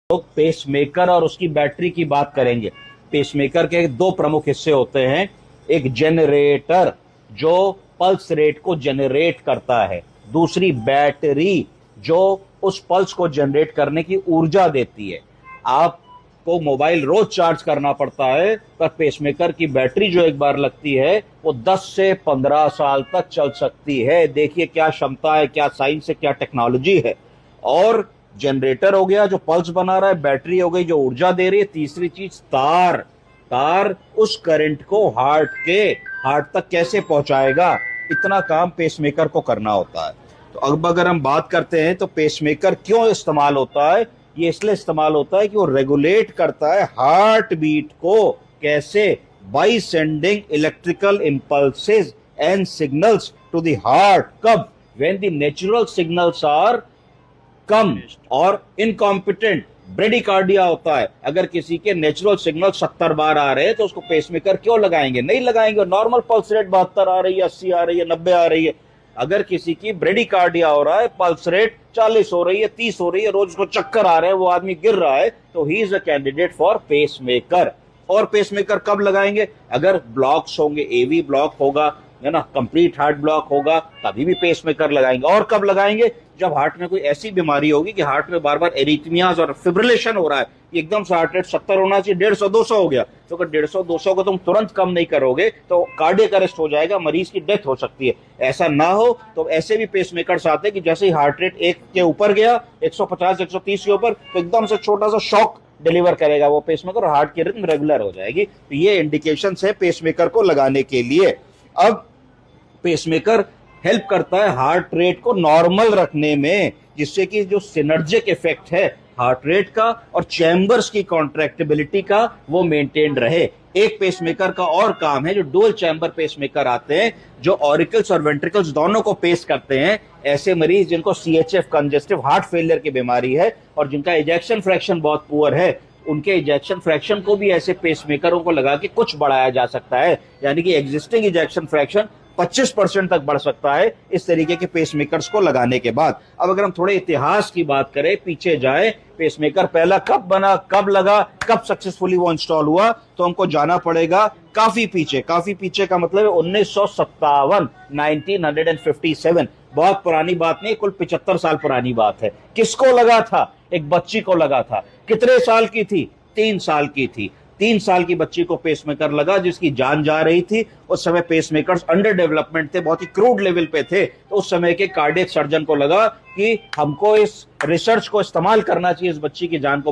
लोग पेसमेकर और उसकी बैटरी की बात करेंगे। पेसमेकर के दो प्रमुख हिस्से होते हैं। एक जनरेटर जो पल्स रेट को जनरेट करता है, दूसरी बैटरी जो उस पल्स को जनरेट करने की ऊर्जा देती है। आपको मोबाइल रोज चार्ज करना पड़ता है, पर पेसमेकर की बैटरी जो एक बार लगती है वो 10 से 15 साल तक चल सकती है। देखिए क्या क्षमता है, क्या साइंस है, क्या टेक्नोलॉजी है। और जनरेटर हो गया जो पल्स बना रहा है, बैटरी हो गई जो ऊर्जा दे रही है, तीसरी चीज तार। तार उस करंट को हार्ट तक कैसे पहुंचाएगा, इतना काम पेसमेकर को करना होता है। तो अब अगर हम बात करते हैं तो पेसमेकर क्यों इस्तेमाल होता है, ये इसलिए इस्तेमाल होता है कि वो रेगुलेट करता है हार्ट बीट को। कैसे? By sending electrical impulses and signals to the heart. कब? When the natural signals are come और इनकॉम्पिटेंट। ब्रेडिकार्डिया होता है। अगर किसी के नेचुरल सिग्नल 70 बार आ रहे हैं तो उसको पेसमेकर क्यों लगाएंगे? नहीं लगाएंगे। नॉर्मल पल्स रेट 72 आ रही है, 80 आ रही है, 90 आ रही है। अगर किसी की ब्रेडिकार्डिया हो रहा है, पल्स रेट 40 हो रही है, 30 हो रही है, रोज उसको चक्कर आ रहे हैं, वो आदमी गिर रहा है, तो he is a candidate for pacemaker. और पेसमेकर कब लगाएंगे? अगर ब्लॉक्स होंगे, एवी ब्लॉक होगा, है ना, कंप्लीट हार्ट ब्लॉक होगा, तभी भी पेसमेकर लगाएंगे। और कब लगाएंगे? जब हार्ट में कोई ऐसी बीमारी होगी कि हार्ट में बार बार एरिथमियाज और फिब्रिलेशन हो रहा है, एकदम से हार्ट रेट 70 होना चाहिए, 150 200 हो गया, तो अगर 150 200 को तुम तुरंत कम नहीं करोगे तो कार्डियक अरेस्ट हो जाएगा, मरीज की डेथ हो सकती है। ऐसा ना हो तो ऐसे भी पेसमेकर्स आते हैं कि जैसे ही हार्ट रेट 1 के ऊपर गया, 150 130 के ऊपर, तो एकदम से छोटा सा शॉक डिलीवर करेगा वो पेसमेकर और हार्ट की रिदम रेगुलर हो जाएगी। तो ये इंडिकेशंस है पेसमेकर को लगाने के लिए। अब पेसमेकर हेल्प करता है हार्ट रेट को नॉर्मल रखने में, जिससे कि जो सिनर्जिक इफेक्ट है हार्ट रेट का और चैम्बर्स की कॉन्ट्रैक्टिबिलिटी का वो मेंटेन रहे। एक पेसमेकर का और काम है, जो डुअल चैम्बर पेसमेकर आते हैं, जो ऑरिकल्स और वेंट्रिकल्स दोनों को पेस करते हैं। ऐसे मरीज जिनको सीएचएफ कंजेस्टिव हार्ट फेलियर की बीमारी है और जिनका इजेक्शन फ्रैक्शन बहुत पुअर है, उनके इजेक्शन फ्रैक्शन को भी ऐसे पेसमेकरों को लगा के कुछ बढ़ाया जा सकता है। यानी कि एग्जिस्टिंग इजेक्शन फ्रैक्शन 25% तक बढ़ सकता है इस तरीके के पेसमेकर्स को लगाने के बाद। अब अगर हम थोड़े इतिहास की बात करें, पीछे जाएं, पेसमेकर पहला कब बना, कब लगा, कब सक्सेसफुली वो इंस्टॉल हुआ, तो हमको जाना पड़ेगा काफी पीछे। काफी पीछे का मतलब है 1957, 1957। बहुत पुरानी बात नहीं, कुल 75 साल पुरानी बात है। किसको लगा था? एक बच्ची को लगा था। कितने साल की थी? 3 साल की थी। 3 साल की बच्ची को पेसमेकर लगा, जिसकी जान जा रही थी। उस समय पेसमेकर्स अंडर डेवलपमेंट थे, बहुत ही क्रूड लेवल पे थे। तो उस समय के कार्डियक सर्जन को लगा कि हमको इस रिसर्च को इस्तेमाल करना चाहिए इस बच्ची की जान को